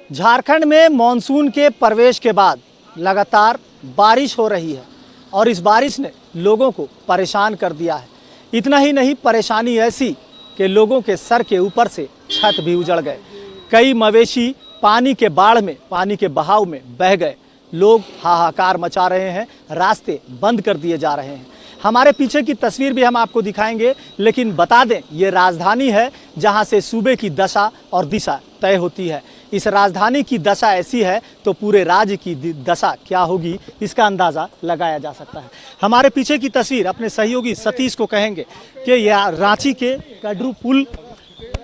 झारखंड में मानसून के प्रवेश के बाद लगातार बारिश हो रही है और इस बारिश ने लोगों को परेशान कर दिया है। इतना ही नहीं, परेशानी ऐसी कि लोगों के सर के ऊपर से छत भी उजड़ गए। कई मवेशी पानी के बाढ़ में, पानी के बहाव में बह गए। लोग हाहाकार मचा रहे हैं, रास्ते बंद कर दिए जा रहे हैं। हमारे पीछे की तस्वीर भी हम आपको दिखाएंगे, लेकिन बता दें ये राजधानी है जहां से सूबे की दशा और दिशा तय होती है। इस राजधानी की दशा ऐसी है तो पूरे राज्य की दशा क्या होगी इसका अंदाज़ा लगाया जा सकता है। हमारे पीछे की तस्वीर अपने सहयोगी सतीश को कहेंगे कि यह रांची के कडरू पुल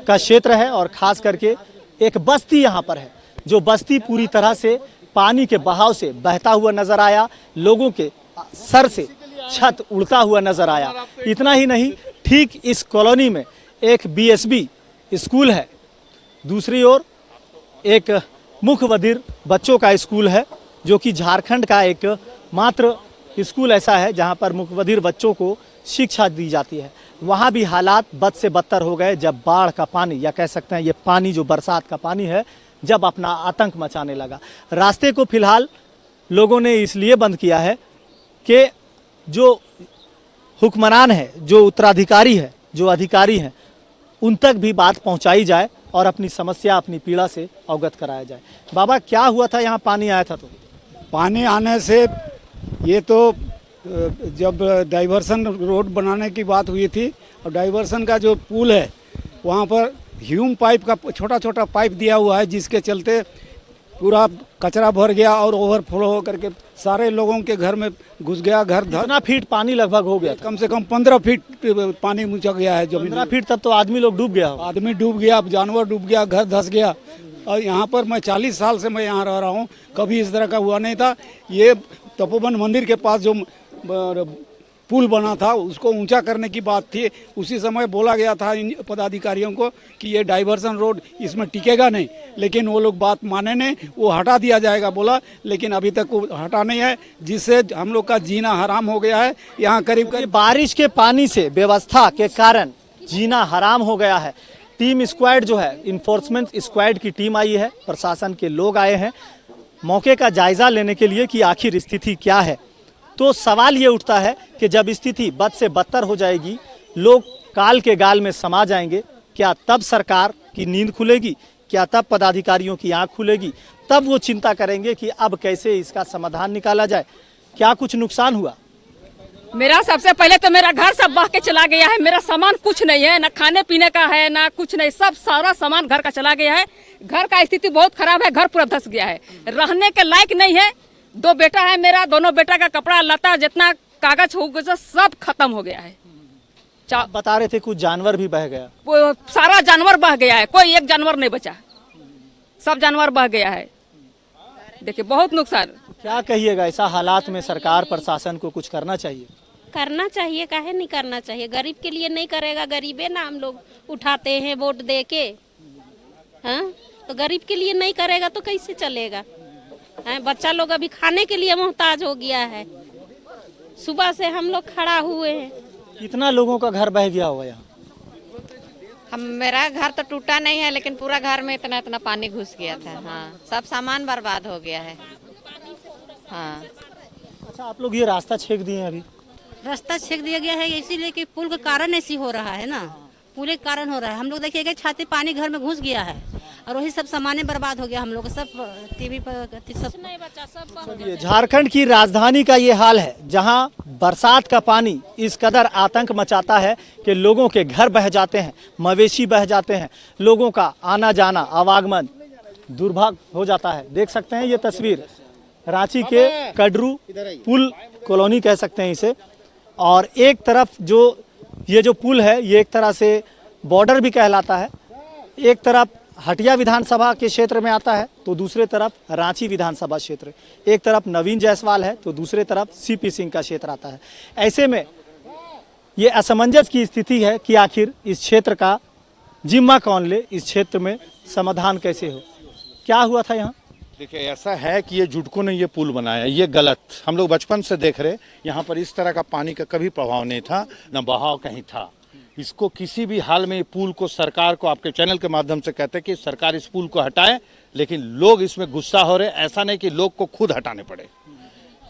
का क्षेत्र है और ख़ास करके एक बस्ती यहाँ पर है, जो बस्ती पूरी तरह से पानी के बहाव से बहता हुआ नजर आया। लोगों के सर से छत उड़ता हुआ नजर आया। इतना ही नहीं, ठीक इस कॉलोनी में एक बीएसबी स्कूल है, दूसरी ओर एक मुख्य बधिर बच्चों का स्कूल है, जो कि झारखंड का एक मात्र स्कूल ऐसा है जहां पर मुख्य बधिर बच्चों को शिक्षा दी जाती है। वहां भी हालात बद से बदतर हो गए जब बाढ़ का पानी, या कह सकते हैं ये पानी जो बरसात का पानी है, जब अपना आतंक मचाने लगा। रास्ते को फिलहाल लोगों ने इसलिए बंद किया है कि जो हुक्मरान है, जो उत्तराधिकारी है, जो अधिकारी हैं, उन तक भी बात पहुंचाई जाए और अपनी समस्या, अपनी पीड़ा से अवगत कराया जाए। बाबा, क्या हुआ था यहाँ पानी आया था? तो पानी आने से ये तो जब डाइवर्सन रोड बनाने की बात हुई थी और डाइवर्सन का जो पुल है वहाँ पर ह्यूम पाइप का छोटा छोटा पाइप दिया हुआ है, जिसके चलते पूरा कचरा भर गया और ओवरफ्लो हो करके सारे लोगों के घर में घुस गया। घर कितना फीट पानी लगभग हो गया था? कम से कम 15 फीट पानी ऊंचा गया है जमीन। 15 फीट, तब तो आदमी लोग डूब गया। आदमी डूब गया, जानवर डूब गया, घर धंस गया। और यहाँ पर मैं 40 साल से मैं यहाँ रह रहा हूँ, कभी इस तरह का हुआ नहीं था। ये तपोवन मंदिर के पास जो पुल बना था उसको ऊंचा करने की बात थी। उसी समय बोला गया था इन पदाधिकारियों को कि ये डाइवर्सन रोड इसमें टिकेगा नहीं, लेकिन वो लोग बात माने नहीं, वो हटा दिया जाएगा बोला, लेकिन अभी तक वो हटा नहीं है, जिससे हम लोग का जीना हराम हो गया है। यहाँ करीब करीब बारिश के पानी से व्यवस्था के कारण जीना हराम हो गया है। टीम स्क्वाड जो है, इन्फोर्समेंट स्क्वाड की टीम आई है, प्रशासन के लोग आए हैं मौके का जायजा लेने के लिए कि आखिर स्थिति क्या है। तो सवाल ये उठता है कि जब स्थिति बद से बदतर हो जाएगी, लोग काल के गाल में समा जाएंगे, क्या तब सरकार की नींद खुलेगी? क्या तब पदाधिकारियों की आंख खुलेगी? तब वो चिंता करेंगे कि अब कैसे इसका समाधान निकाला जाए। क्या कुछ नुकसान हुआ? मेरा सबसे पहले तो मेरा घर सब बह के चला गया है। मेरा सामान कुछ नहीं है, ना खाने पीने का है, ना कुछ नहीं, सब सारा सामान घर का चला गया है। घर का स्थिति बहुत खराब है, घर पूरा धंस गया है, रहने के लायक नहीं है। 2 बेटा है मेरा, दोनों बेटा का कपड़ा लता जितना कागज हो गया सब खत्म हो गया है। बता रहे थे कुछ जानवर भी बह गया। वो सारा जानवर बह गया है, कोई एक जानवर नहीं बचा, सब जानवर बह गया है। देखिए बहुत नुकसान। क्या कहिएगा, ऐसा हालात में सरकार प्रशासन को कुछ करना चाहिए? करना चाहिए, काहे नहीं करना चाहिए? गरीब के लिए नहीं करेगा? गरीबे ना हम लोग उठाते हैं वोट दे के, हाँ? तो गरीब के लिए नहीं करेगा तो कैसे चलेगा? बच्चा लोग अभी खाने के लिए मोहताज हो गया है। सुबह से हम लोग खड़ा हुए हैं। कितना लोगों का घर बह गया होगा यहाँ? मेरा घर तो टूटा नहीं है, लेकिन पूरा घर में इतना इतना पानी घुस गया था। हाँ, सब सामान बर्बाद हो गया है। हाँ। अच्छा, आप लोग ये रास्ता छेक दिए हैं? अभी रास्ता छेक दिया गया है इसीलिए कि पुल के कारण ऐसी हो रहा है ना, पुल के कारण हो रहा है। हम लोग देखिएगा छाती पानी घर में घुस गया है और वही सब सामान बर्बाद हो गया। हम लोग सब टीवी पर सब नहीं बचा, सब चलिए, झारखंड की राजधानी का ये हाल है जहां बरसात का पानी इस कदर आतंक मचाता है कि लोगों के घर बह जाते हैं, मवेशी बह जाते हैं, लोगों का आना जाना, आवागमन दुर्भग हो जाता है। देख सकते हैं ये तस्वीर रांची के कडरू पुल कॉलोनी कह सकते हैं इसे, और एक तरफ जो ये जो पुल है ये एक तरह से बॉर्डर भी कहलाता है। एक तरफ हटिया विधानसभा के क्षेत्र में आता है तो दूसरे तरफ रांची विधानसभा क्षेत्र, एक तरफ नवीन जायसवाल है तो दूसरे तरफ सीपी सिंह का क्षेत्र आता है। ऐसे में ये असमंजस की स्थिति है कि आखिर इस क्षेत्र का जिम्मा कौन ले, इस क्षेत्र में समाधान कैसे हो। क्या हुआ था यहाँ? देखिए, ऐसा है कि ये जुटकों ने ये पुल बनाया, ये गलत। हम लोग बचपन से देख रहे, यहाँ पर इस तरह का पानी का कभी प्रभाव नहीं था, न बहाव कहीं था। इसको किसी भी हाल में पुल को, सरकार को, आपके चैनल के माध्यम से कहते हैं कि सरकार इस पुल को हटाए, लेकिन लोग इसमें गुस्सा हो रहे। ऐसा नहीं कि लोग को खुद हटाने पड़े,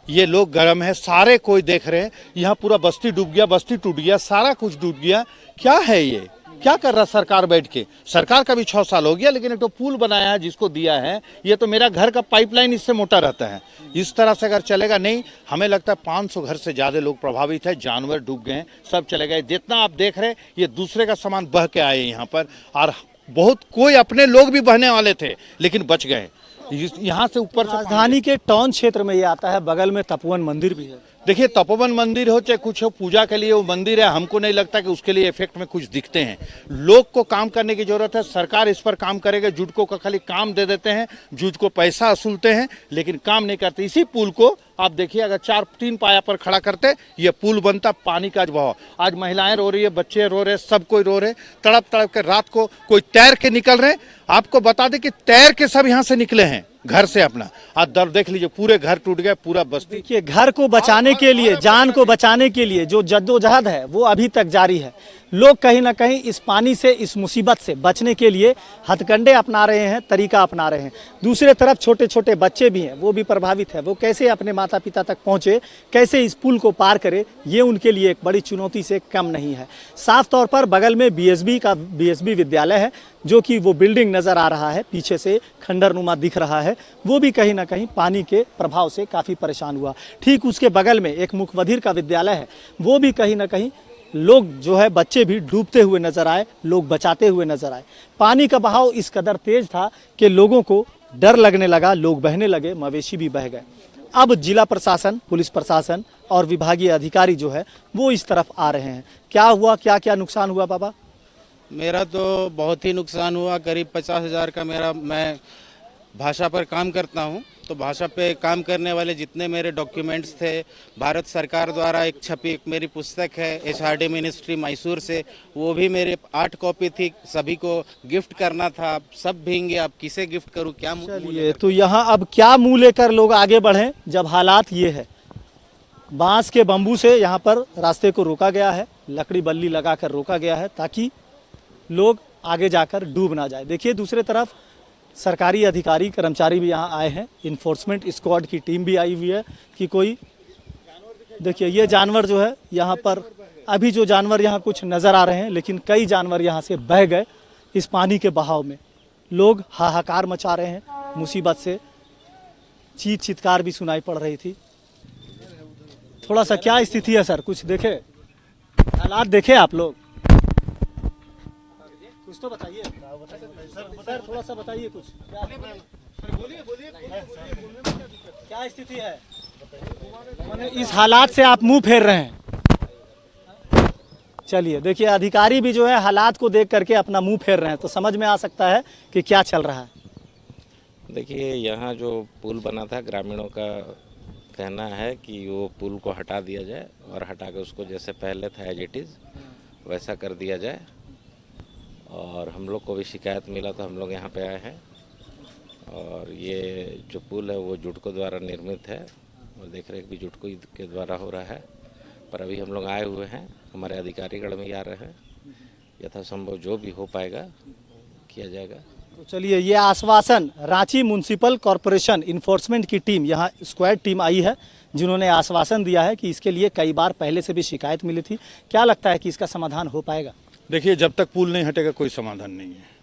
ये लोग गर्म है, सारे कोई देख रहे हैं। यहाँ पूरा बस्ती डूब गया, बस्ती टूट गया, सारा कुछ डूब गया। क्या है ये, क्या कर रहा सरकार बैठ के? सरकार का भी 6 साल हो गया, लेकिन एक तो पुल बनाया है जिसको दिया है, ये तो मेरा घर का पाइपलाइन इससे मोटा रहता है। इस तरह से अगर चलेगा नहीं, हमें लगता है 500 घर से ज्यादा लोग प्रभावित है, जानवर डूब गए, सब चले गए। जितना आप देख रहे हैं, ये दूसरे का सामान बह के आए यहाँ पर, और बहुत कोई अपने लोग भी बहने वाले थे लेकिन बच गए। यहाँ से ऊपर से राजधानी के टाउन क्षेत्र में ये आता है, बगल में तपोवन मंदिर भी है। देखिए, तपोवन मंदिर हो चाहे कुछ हो, पूजा के लिए वो मंदिर है, हमको नहीं लगता कि उसके लिए इफेक्ट में कुछ दिखते हैं। लोग को काम करने की जरूरत है, सरकार इस पर काम करेगा। जुटको का खाली काम दे देते हैं, जुटको पैसा वसूलते हैं, लेकिन काम नहीं करते। इसी पुल को आप देखिए, अगर 4-3 पाया पर खड़ा करते, ये पुल बनता। पानी का बहाव, आज महिलाएं रो रही है, बच्चे रो रहे, सब कोई रो रहे, तड़प तड़प के रात को कोई तैर के निकल रहे। आपको बता दें कि तैर के सब यहाँ से निकले हैं घर से अपना। आज दर देख लीजिए, पूरे घर टूट गए, पूरा बस्ती। देखिए, घर को बचाने के लिए, जान को बचाने के लिए जो जद्दोजहद है वो अभी तक जारी है। लोग कहीं ना कहीं इस पानी से, इस मुसीबत से बचने के लिए हथकंडे अपना रहे हैं, तरीका अपना रहे हैं। दूसरे तरफ छोटे छोटे बच्चे भी हैं, वो भी प्रभावित है। वो कैसे अपने माता पिता तक पहुंचे, कैसे इस पुल को पार करे, ये उनके लिए एक बड़ी चुनौती से कम नहीं है। साफ तौर पर बगल में बीएसबी विद्यालय है, जो कि वो बिल्डिंग नजर आ रहा है, पीछे से खंडरनुमा दिख रहा है, वो भी कहीं ना कहीं पानी के प्रभाव से काफी परेशान हुआ। ठीक उसके बगल में एक मुखबधिर का विद्यालय है, वो भी कहीं ना कहीं लोग जो है, बच्चे भी डूबते हुए नजर आए, लोग बचाते हुए नजर आए। पानी का बहाव इस कदर तेज था कि लोगों को डर लगने लगा, लोग बहने लगे, मवेशी भी बह गए। अब जिला प्रशासन, पुलिस प्रशासन और विभागीय अधिकारी जो है वो इस तरफ आ रहे हैं। क्या हुआ, क्या क्या नुकसान हुआ बाबा? मेरा तो बहुत ही नुकसान हुआ। करीब 50,000 का मैं भाषा पर काम करता हूं, तो भाषा पे काम करने वाले जितने मेरे डॉक्यूमेंट्स थे, भारत सरकार द्वारा एक छपी मेरी पुस्तक है HRD मिनिस्ट्री मैसूर से, वो भी मेरे 8 कॉपी थी, सभी को गिफ्ट करना था। सब भींगे, अब किसे गिफ्ट करूं, क्या चलिए, तो यहाँ अब क्या मुंह लेकर लोग आगे बढ़ें जब हालात ये है? बांस के बम्बू से यहाँ पर रास्ते को रोका गया है, लकड़ी बल्ली लगाकर रोका गया है ताकि लोग आगे जाकर डूब ना जाए। देखिए, दूसरे तरफ सरकारी अधिकारी, कर्मचारी भी यहाँ आए हैं, इन्फोर्समेंट स्क्वाड की टीम भी आई हुई है कि कोई, देखिए ये जानवर जो है यहाँ पर, अभी जो जानवर यहाँ कुछ नज़र आ रहे हैं, लेकिन कई जानवर यहाँ से बह गए इस पानी के बहाव में। लोग हाहाकार मचा रहे हैं मुसीबत से, चीख चित्कार भी सुनाई पड़ रही थी। थोड़ा सा क्या स्थिति है सर, कुछ देखे, हालात देखे आप लोग? कुछ तो बताइए सर, थोड़ा सा बताइए कुछ। क्या स्थिति है? इस हालात से आप मुंह फेर रहे हैं। चलिए, देखिए, अधिकारी भी जो है हालात को देख करके अपना मुंह फेर रहे हैं, तो समझ में आ सकता है कि क्या चल रहा है। देखिए, यहाँ जो पुल बना था, ग्रामीणों का कहना है कि वो पुल को हटा दिया जाए और हटा के उसको जैसे पहले था एज इट इज़ वैसा कर दिया जाए। और हम लोग को भी शिकायत मिला तो हम लोग यहाँ पे आए हैं, और ये जो पुल है वो जुटको द्वारा निर्मित है और देख रेख भी जुटको के द्वारा हो रहा है। पर अभी हम लोग आए हुए हैं, हमारे अधिकारीगण भी आ रहे हैं, यथासंभव जो भी हो पाएगा किया जाएगा। तो चलिए, ये आश्वासन रांची म्युनिसिपल कॉरपोरेशन इन्फोर्समेंट की टीम, यहाँ स्क्वाड टीम आई है, जिन्होंने आश्वासन दिया है कि इसके लिए कई बार पहले से भी शिकायत मिली थी। क्या लगता है कि इसका समाधान हो पाएगा? देखिए, जब तक पुल नहीं हटेगा कोई समाधान नहीं है।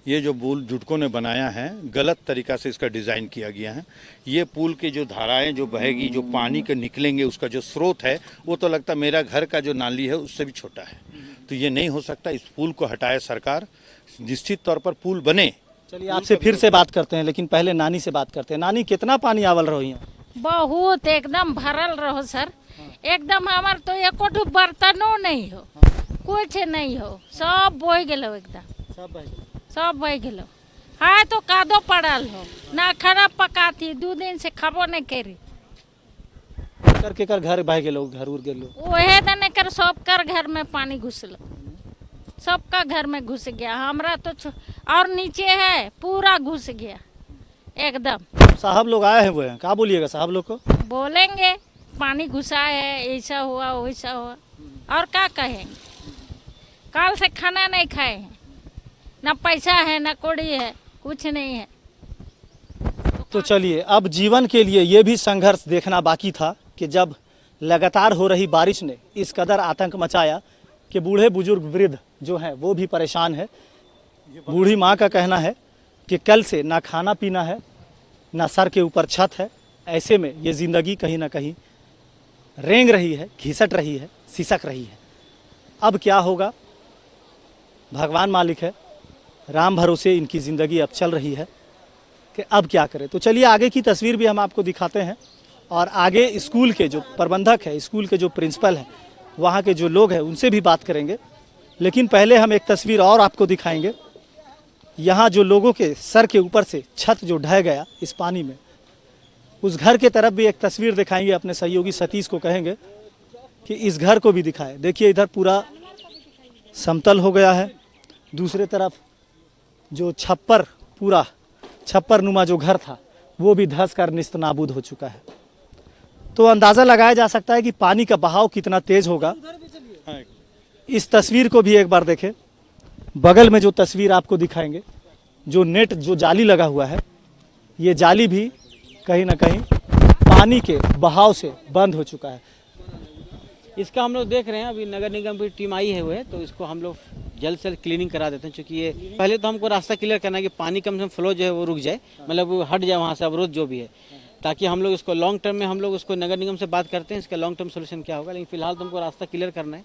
ये जो पुल जुटको ने बनाया है, गलत तरीका से इसका डिज़ाइन किया गया है। ये पुल की जो धाराएं जो बहेगी, जो पानी के निकलेंगे, उसका जो स्रोत है वो तो लगता मेरा घर का जो नाली है उससे भी छोटा है। तो ये नहीं हो सकता, इस पुल को हटाए सरकार, निश्चित तौर पर पुल बने। चलिए, आपसे फिर से बात करते हैं, लेकिन पहले नानी से बात करते हैं। नानी, कितना पानी आवल रहो यहाँ? बहुत, एकदम भरल रहो सर, एकदम। हमार तो एको बर्तनों नहीं हो, कुछ नहीं हो, सब बह गेलो, एकदम सब बह गेलो। हाँ, तो कादो पड़ल हो, ना खाना पकाती, 2 दिन से खाबो नहीं करी। करके कर घर बह गेलो, घर उड़ गेलो, ओहे दने कर सबकर घर में पानी घुसलो, सबका घर में घुस गया। हमरा तो और नीचे है, पूरा घुस गया एकदम। साहब लोग आए हुए हैं, क्या बोलिएगा साहब लोग को? बोलेंगे पानी घुसा है, ऐसा हुआ वैसा हुआ, और क्या कहेंगे। कल से खाना नहीं खाए हैं, ना पैसा है ना कौड़ी है, कुछ नहीं है। तो चलिए, अब जीवन के लिए ये भी संघर्ष देखना बाकी था कि जब लगातार हो रही बारिश ने इस कदर आतंक मचाया कि बूढ़े बुजुर्ग वृद्ध जो हैं वो भी परेशान है। बूढ़ी माँ का कहना है कि कल से ना खाना पीना है, ना सर के ऊपर छत है। ऐसे में ये ज़िंदगी कहीं ना कहीं रेंग रही है, घिसट रही है, सिसक रही है। अब क्या होगा, भगवान मालिक है, राम भरोसे इनकी ज़िंदगी अब चल रही है कि अब क्या करें। तो चलिए आगे की तस्वीर भी हम आपको दिखाते हैं और आगे स्कूल के जो प्रबंधक है, स्कूल के जो प्रिंसिपल हैं, वहाँ के जो लोग हैं उनसे भी बात करेंगे। लेकिन पहले हम एक तस्वीर और आपको दिखाएंगे। यहाँ जो लोगों के सर के ऊपर से छत जो ढह गया इस पानी में, उस घर के तरफ भी एक तस्वीर दिखाएंगे। अपने सहयोगी सतीश को कहेंगे कि इस घर को भी दिखाए। देखिए इधर पूरा समतल हो गया है, दूसरे तरफ जो पूरा छप्पर नुमा जो घर था वो भी धंस कर निस्तनाबूद हो चुका है। तो अंदाज़ा लगाया जा सकता है कि पानी का बहाव कितना तेज होगा। इस तस्वीर को भी एक बार देखें। बगल में जो तस्वीर आपको दिखाएंगे, जो नेट जो जाली लगा हुआ है, ये जाली भी कहीं ना कहीं पानी के बहाव से बंद हो चुका है। इसका हम लोग देख रहे हैं, अभी नगर निगम की टीम आई है वो है, तो इसको हम लोग जल्द से जल्द क्लीनिंग करा देते हैं। क्योंकि ये पहले तो हमको रास्ता क्लियर करना है कि पानी कम से कम फ्लो जो है वो रुक जाए, मतलब वो हट जाए वहाँ से अवरोध जो भी है, ताकि हम लोग इसको लॉन्ग टर्म में हम लोग उसको नगर निगम से बात करते हैं इसका लॉन्ग टर्म सोल्यूशन क्या होगा। लेकिन फिलहाल तो हमको रास्ता क्लियर करना है।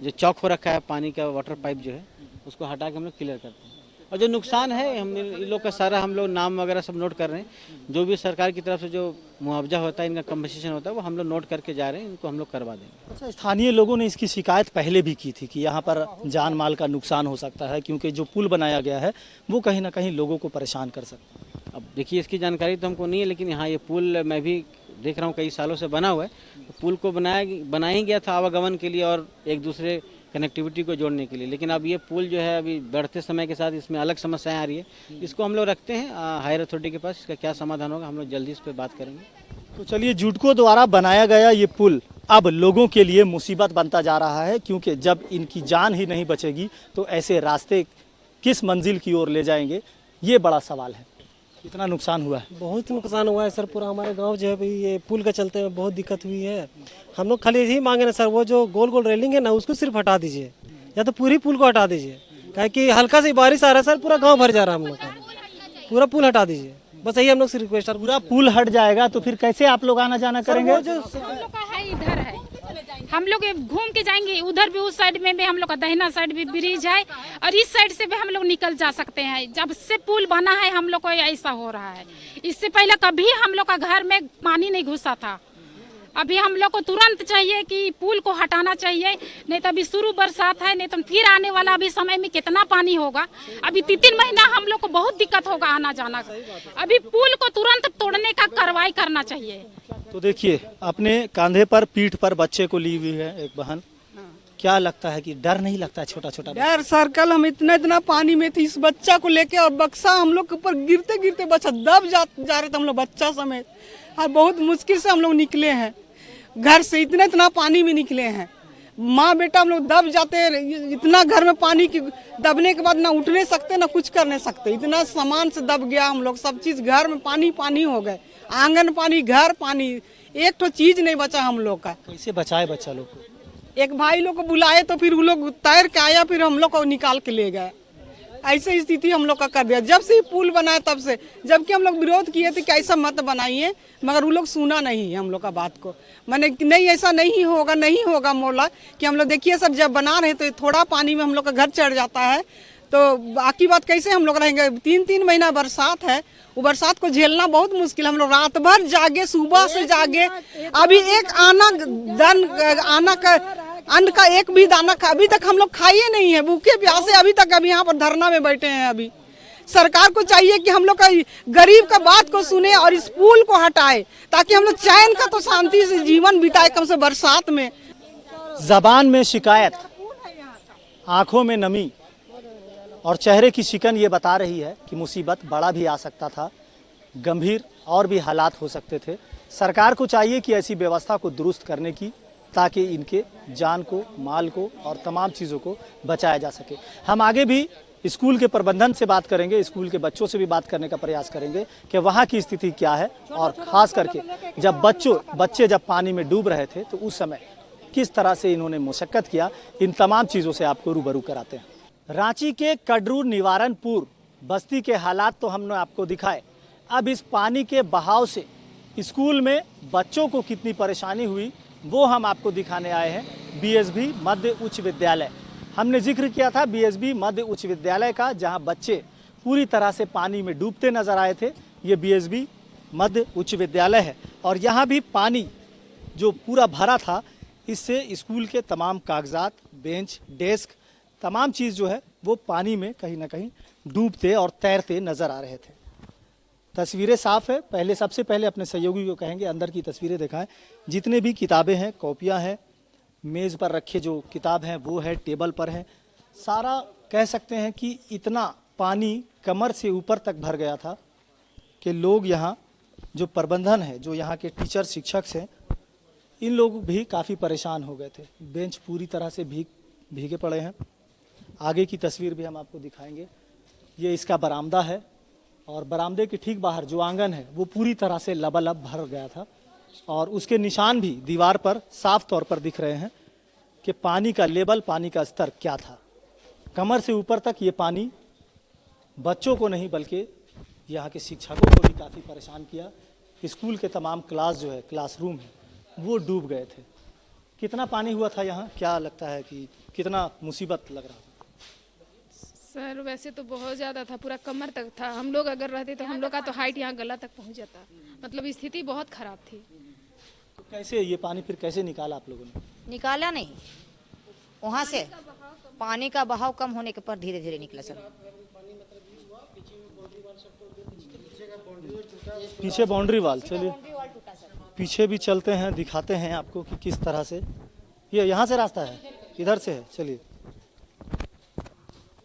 जो चौक हो रखा है पानी का वाटर पाइप जो है उसको हटा के हम लोग क्लियर करते हैं। और जो नुकसान है हम इन लोग का सारा हम लोग नाम वगैरह सब नोट कर रहे हैं। जो भी सरकार की तरफ से जो मुआवजा होता है, इनका कंपनसेशन होता है, वो हम लोग नोट करके जा रहे हैं, इनको हम लोग करवा देंगे। अच्छा, स्थानीय लोगों ने इसकी शिकायत पहले भी की थी कि यहाँ पर जान माल का नुकसान हो सकता है, क्योंकि जो पुल बनाया गया है वो कहीं ना कहीं लोगों को परेशान कर सकता है। अब देखिए इसकी जानकारी तो हमको नहीं है, लेकिन यहाँ ये पुल मैं भी देख रहा हूँ कई सालों से बना हुआ है। तो पुल को बनाया ही गया था आवागमन के लिए और एक दूसरे कनेक्टिविटी को जोड़ने के लिए। लेकिन अब ये पुल जो है अभी बढ़ते समय के साथ इसमें अलग समस्याएं आ रही है। इसको हम लोग रखते हैं हायर अथॉरिटी के पास, इसका क्या समाधान होगा हम लोग जल्दी इस पर बात करेंगे। तो चलिए, जुडको द्वारा बनाया गया ये पुल अब लोगों के लिए मुसीबत बनता जा रहा है, क्योंकि जब इनकी जान ही नहीं बचेगी तो ऐसे रास्ते किस मंजिल की ओर ले जाएंगे, ये बड़ा सवाल है। कितना नुकसान हुआ है? बहुत नुकसान हुआ है सर। पूरा हमारे गांव जो है भाई ये पुल का चलते में बहुत दिक्कत हुई है। हम लोग खाली यही मांगे ना सर, वो जो गोल गोल रेलिंग है ना उसको सिर्फ हटा दीजिए, या तो पूरी पुल को हटा दीजिए। काहे कि हल्का सी बारिश आ रहा है सर, पूरा गांव भर जा रहा है हम लोग का। पूरा पुल हटा दीजिए, बस यही हम लोग से रिक्वेस्ट है। पूरा पुल हट जाएगा तो फिर कैसे आप लोग आना जाना करेंगे? हम लोग का है इधर है, हम लोग घूम के जाएंगे। उधर भी उस साइड में भी हम लोग का दहिना साइड भी ब्रिज है और इस साइड से भी हम लोग निकल जा सकते हैं। जब से पुल बना है हम लोग को ऐसा हो रहा है। इससे पहले कभी हम लोग का घर में पानी नहीं घुसा था। अभी हम लोग को तुरंत चाहिए कि पुल को हटाना चाहिए, नहीं तो अभी शुरू बरसात है, नहीं तो फिर आने वाला अभी समय में कितना पानी होगा। अभी 3 महीना हम लोग को बहुत दिक्कत होगा आना जाना। अभी पुल को तुरंत तोड़ने का कार्रवाई करना चाहिए। तो देखिए, अपने कंधे पर पीठ पर बच्चे को ली हुई है एक बहन। क्या लगता है कि डर नहीं लगता है? छोटा छोटा यार सर, कल हम इतना पानी में थे, इस बच्चा को लेके और बक्सा हम लोग के ऊपर गिरते गिरते बच्चा दब जा रहे थे, हम लोग बच्चा समेत। और बहुत मुश्किल से हम लोग निकले हैं घर से, इतना पानी में निकले हैं। माँ बेटा हम लोग दब जाते हैं, इतना घर में पानी की दबने के बाद ना उठ नहीं सकते ना कुछ कर नहीं सकते। इतना सामान से दब गया हम लोग, सब चीज घर में पानी हो गए। आंगन पानी, घर पानी, एक तो चीज नहीं बचा हम लोग का। कैसे बचाए बच्चा लोग को? एक भाई लोग को बुलाए तो फिर वो लोग तैर के आया, फिर हम लोग को निकाल के ले गए। ऐसे स्थिति हम लोग का कर दिया जब से पुल बनाया तब से। जबकि हम लोग विरोध किए थे कि ऐसा मत बनाइए, मगर वो लोग सुना नहीं है हम लोग का बात को। मैंने नहीं ऐसा नहीं होगा मोला कि हम लोग देखिए सर, जब बना रहे तो थोड़ा पानी में हम लोग का घर चढ़ जाता है, तो बाकी बात कैसे हम लोग रहेंगे। 3 महीना बरसात है, वो बरसात को झेलना बहुत मुश्किल। हम लोग रात भर जागे, सुबह से जागे। अभी एक अन्न का एक भी दाना अभी तक हम लोग खाए नहीं है, भूखे प्यासे अभी तक अभी यहाँ पर धरना में बैठे हैं। अभी सरकार को चाहिए कि हम लोग का गरीब का बात को सुने और इस पुल को हटाए, ताकि हम लोग चैन का तो शांति से जीवन बिताए कम से बरसात में। जबान में शिकायत, आंखों में नमी और चेहरे की शिकन ये बता रही है कि मुसीबत बड़ा भी आ सकता था, गंभीर और भी हालात हो सकते थे। सरकार को चाहिए कि ऐसी व्यवस्था को दुरुस्त करने की, ताकि इनके जान को, माल को और तमाम चीज़ों को बचाया जा सके। हम आगे भी स्कूल के प्रबंधन से बात करेंगे, स्कूल के बच्चों से भी बात करने का प्रयास करेंगे कि वहाँ की स्थिति क्या है, और खास करके जब बच्चे जब पानी में डूब रहे थे तो उस समय किस तरह से इन्होंने मुशक्कत किया, इन तमाम चीज़ों से आपको रूबरू कराते हैं। रांची के कडरू निवारणपुर बस्ती के हालात तो हमने आपको दिखाए। अब इस पानी के बहाव से स्कूल में बच्चों को कितनी परेशानी हुई वो हम आपको दिखाने आए हैं। बीएसबी मध्य उच्च विद्यालय, हमने जिक्र किया था बीएसबी मध्य उच्च विद्यालय का, जहां बच्चे पूरी तरह से पानी में डूबते नजर आए थे। ये बीएसबी मध्य उच्च विद्यालय है और यहाँ भी पानी जो पूरा भरा था, इससे स्कूल के तमाम कागजात, बेंच, डेस्क, तमाम चीज़ जो है वो पानी में कहीं ना कहीं डूबते और तैरते नजर आ रहे थे। तस्वीरें साफ है। पहले सबसे पहले अपने सहयोगी को कहेंगे अंदर की तस्वीरें दिखाएं। जितने भी किताबें हैं, कॉपियां हैं, मेज़ पर रखे जो किताब हैं वो है, टेबल पर है, सारा कह सकते हैं कि इतना पानी कमर से ऊपर तक भर गया था कि लोग यहाँ जो प्रबंधन है, जो यहाँ के टीचर शिक्षक हैं, इन लोग भी काफ़ी परेशान हो गए थे। बेंच पूरी तरह से भीगे पड़े हैं। आगे की तस्वीर भी हम आपको दिखाएंगे। ये इसका बरामदा है और बरामदे के ठीक बाहर जो आंगन है वो पूरी तरह से लबालब भर गया था और उसके निशान भी दीवार पर साफ तौर पर दिख रहे हैं कि पानी का लेवल, पानी का स्तर क्या था। कमर से ऊपर तक ये पानी बच्चों को नहीं बल्कि यहाँ के शिक्षकों को भी काफ़ी परेशान किया। स्कूल के तमाम क्लास जो है, क्लासरूम है, वो डूब गए थे। कितना पानी हुआ था यहाँ, क्या लगता है कि कितना मुसीबत लग रहा था? सर वैसे तो बहुत ज़्यादा था, पूरा कमर तक था। हम लोग अगर रहते तो हम लोग का तो हाइट यहाँ गला तक पहुँच जाता, मतलब स्थिति बहुत खराब थी। तो कैसे ये पानी फिर कैसे निकाला आप लोगों ने? निकाला नहीं, वहाँ से पानी का बहाव कम होने के पर धीरे धीरे निकला सर। पीछे बाउंड्री वाल, चलिए पीछे भी चलते हैं, दिखाते हैं आपको कि किस तरह से ये यहाँ से रास्ता है, इधर से है। चलिए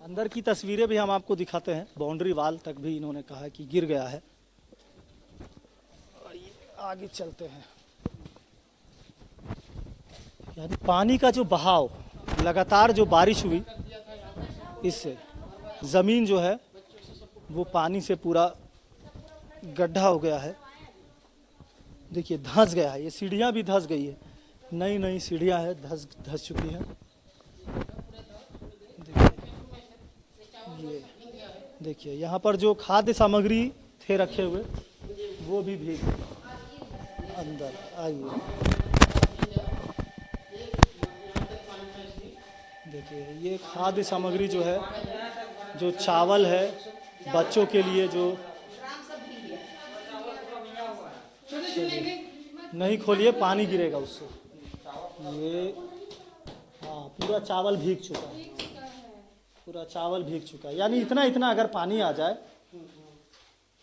अंदर की तस्वीरें भी हम आपको दिखाते हैं। बाउंड्री वाल तक भी इन्होंने कहा है कि गिर गया है। आगे चलते हैं। यानी पानी का जो बहाव, लगातार जो बारिश हुई, इससे ज़मीन जो है वो पानी से पूरा गड्ढा हो गया है। देखिए धंस गया है, ये सीढ़ियाँ भी धंस गई है, नई नई सीढ़ियाँ हैं, धंस चुकी हैं। देखिए यहाँ पर जो खाद्य सामग्री थे रखे हुए वो भी भीग गए। अंदर आइए, देखिए ये खाद्य सामग्री जो है, जो चावल है बच्चों के लिए, जो नहीं खोलिए पानी गिरेगा उससे। ये हाँ, पूरा चावल भीग चुका है, पूरा चावल भीग चुका है। यानी इतना इतना अगर पानी आ जाए,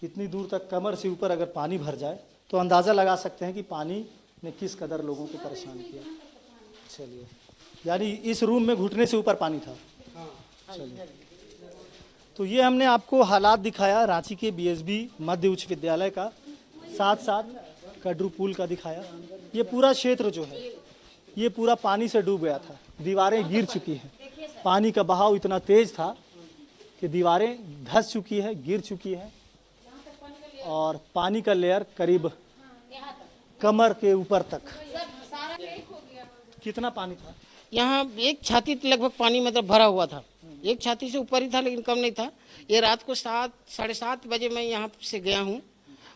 इतनी दूर तक कमर से ऊपर अगर पानी भर जाए तो अंदाज़ा लगा सकते हैं कि पानी ने किस कदर लोगों को परेशान किया। चलिए, यानी इस रूम में घुटने से ऊपर पानी था। चलिए, तो ये हमने आपको हालात दिखाया रांची के बीएसबी मध्य उच्च विद्यालय का, साथ साथ कडरू पुल का दिखाया। ये पूरा क्षेत्र जो है ये पूरा पानी से डूब गया था, दीवारें गिर चुकी हैं। पानी का बहाव इतना तेज था कि दीवारें धंस चुकी है, गिर चुकी है और पानी का लेयर करीब कमर के ऊपर तक। कितना पानी था यहाँ? एक छाती लगभग पानी मतलब भरा हुआ था, एक छाती से ऊपर ही था लेकिन कम नहीं था। ये रात को 7, 7:30 बजे मैं यहाँ से गया हूँ।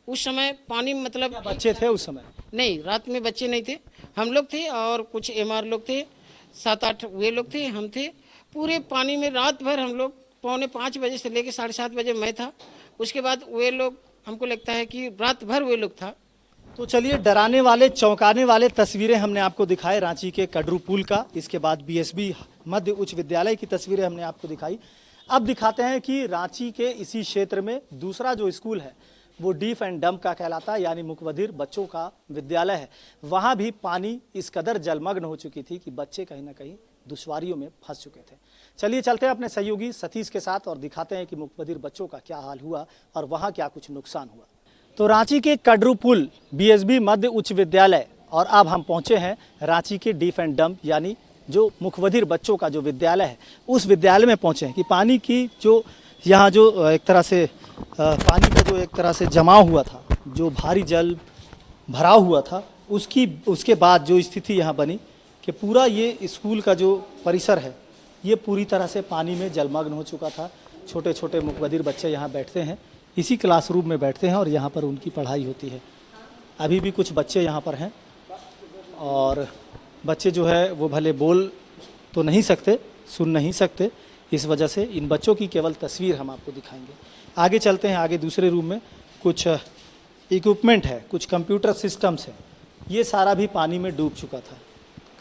उस समय पानी मतलब बच्चे थे उस समय? नहीं, रात में बच्चे नहीं थे, हम लोग थे और कुछ एमआर लोग थे, 7-8 वे लोग थे, हम थे। पूरे पानी में रात भर हम लोग 4:45 बजे से लेकर 7:30 बजे मैं था। उसके बाद वे लोग, हमको लगता है कि रात भर वे लोग था। तो चलिए, डराने वाले, चौंकाने वाले तस्वीरें हमने आपको दिखाए रांची के कडरू पुल का। इसके बाद बीएसबी मध्य उच्च विद्यालय की तस्वीरें हमने आपको दिखाई। अब दिखाते हैं कि रांची के इसी क्षेत्र में दूसरा जो स्कूल है वो डीफ एंड डम्प का कहलाता है, यानी मुकबधिर बच्चों का विद्यालय है। वहाँ भी पानी इस कदर जलमग्न हो चुकी थी कि बच्चे कहीं ना कहीं दुश्वारियों में फंस चुके थे। चलिए चलते हैं अपने सहयोगी सतीश के साथ और दिखाते हैं कि मुकबधिर बच्चों का क्या हाल हुआ और वहाँ क्या कुछ नुकसान हुआ। तो रांची के कडरू पुल, बीएसबी मध्य उच्च विद्यालय, और अब हम पहुँचे हैं रांची के डीफ एंड डम्प यानी जो मुखबधिर बच्चों का जो विद्यालय है उस विद्यालय में पहुँचे हैं कि पानी की जो यहाँ जो एक तरह से पानी का जो एक तरह से जमाव हुआ था, जो भारी जल भराव हुआ था, उसके बाद जो स्थिति यहाँ बनी कि पूरा ये स्कूल का जो परिसर है ये पूरी तरह से पानी में जलमग्न हो चुका था। छोटे छोटे मुखबधिर बच्चे यहाँ बैठते हैं, इसी क्लासरूम में बैठते हैं और यहाँ पर उनकी पढ़ाई होती है। अभी भी कुछ बच्चे यहाँ पर हैं और बच्चे जो है वो भले बोल तो नहीं सकते, सुन नहीं सकते, इस वजह से इन बच्चों की केवल तस्वीर हम आपको दिखाएंगे। आगे चलते हैं, आगे दूसरे रूम में कुछ इक्विपमेंट है, कुछ कंप्यूटर सिस्टम्स हैं, ये सारा भी पानी में डूब चुका था,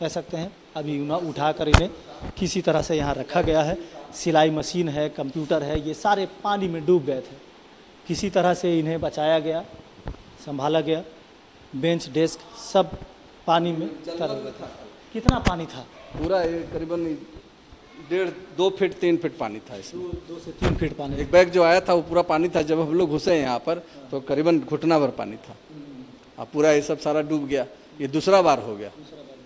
कह सकते हैं। अभी उठाकर इन्हें किसी तरह से यहाँ रखा गया है। सिलाई मशीन है, कंप्यूटर है, ये सारे पानी में डूब गए थे। किसी तरह से इन्हें बचाया गया, संभाला गया। बेंच डेस्क सब पानी में तर गया था। कितना पानी था? पूरा करीबन 1.5-2 फीट 3 फीट पानी था इसमें। 2 से 3 फीट पानी। एक बैग जो आया था वो पूरा पानी था। जब हम लोग घुसे यहाँ पर तो करीबन घुटना भर पानी था। अब पूरा ये सब सारा डूब गया। ये दूसरा बार हो गया,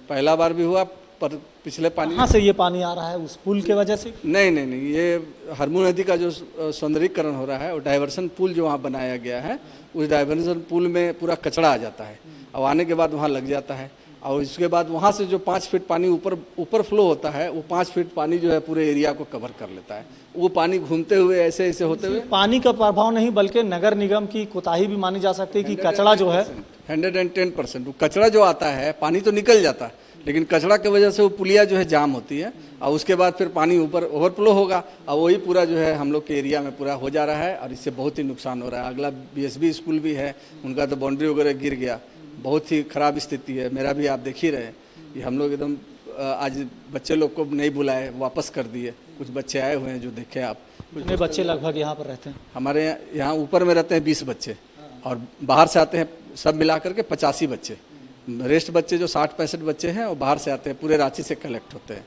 पहला बार भी हुआ पर पिछले पानी। कहाँ से ये पानी आ रहा है? उस पुल के वजह से? नहीं, ये हरमू नदी का जो सौंदर्यीकरण हो रहा है और डाइवर्सन पुल जो वहाँ बनाया गया है, उस डाइवर्सन पुल में पूरा कचरा आ जाता है। अब आने के बाद वहाँ लग जाता है और इसके बाद वहाँ से जो 5 फीट पानी ऊपर फ्लो होता है, वो 5 फीट पानी जो है पूरे एरिया को कवर कर लेता है। वो पानी घूमते हुए ऐसे होते हुए पानी का प्रभाव नहीं बल्कि नगर निगम की कोताही भी मानी जा सकती है कि कचरा जो है 110%। कचरा जो आता है, पानी तो निकल जाता है लेकिन कचरा की वजह से वो पुलिया जो है जाम होती है और उसके बाद फिर पानी ऊपर ओवरफ्लो होगा और वही पूरा जो है हम लोग के एरिया में पूरा हो जा रहा है और इससे बहुत ही नुकसान हो रहा है। अगला BSB स्कूल भी है, उनका तो बाउंड्री वगैरह गिर गया, बहुत ही ख़राब स्थिति है। मेरा भी आप देख ही रहे कि हम लोग एकदम आज बच्चे लोग को नहीं बुलाए, वापस कर दिए। कुछ बच्चे आए हुए हैं जो देखे आप। कितने बच्चे लगभग यहाँ पर रहते हैं? हमारे यहाँ ऊपर में रहते हैं 20 बच्चे और बाहर से आते हैं सब मिला करके 85 बच्चे। रेस्ट बच्चे जो 60-65 बच्चे हैं वो बाहर से आते हैं, पूरे रांची से कलेक्ट होते हैं।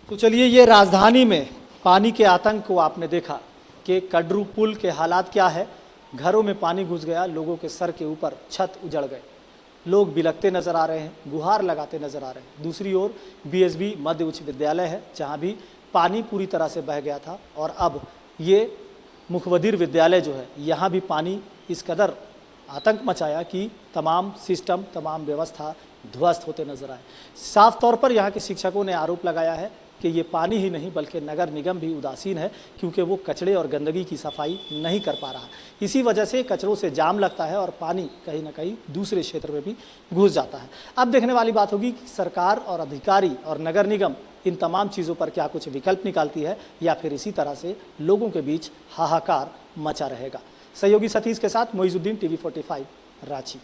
तो चलिए, ये राजधानी में पानी के आतंक को आपने देखा कि कडरू पुल के हालात क्या है। घरों में पानी घुस गया, लोगों के सर के ऊपर छत उजड़ गए, लोग बिलखते नजर आ रहे हैं, गुहार लगाते नजर आ रहे हैं। दूसरी ओर BSB मध्य उच्च विद्यालय है जहाँ भी पानी पूरी तरह से बह गया था और अब ये मुखबधिर विद्यालय जो है यहाँ भी पानी इस कदर आतंक मचाया कि तमाम सिस्टम, तमाम व्यवस्था ध्वस्त होते नजर आए। साफ तौर पर यहाँ के शिक्षकों ने आरोप लगाया है कि ये पानी ही नहीं बल्कि नगर निगम भी उदासीन है क्योंकि वो कचरे और गंदगी की सफाई नहीं कर पा रहा। इसी वजह से कचरों से जाम लगता है और पानी कहीं ना कहीं दूसरे क्षेत्र में भी घुस जाता है। अब देखने वाली बात होगी कि सरकार और अधिकारी और नगर निगम इन तमाम चीज़ों पर क्या कुछ विकल्प निकालती है या फिर इसी तरह से लोगों के बीच हाहाकार मचा रहेगा। सहयोगी सतीश के साथ मोइजुद्दीन, TV 45 रांची।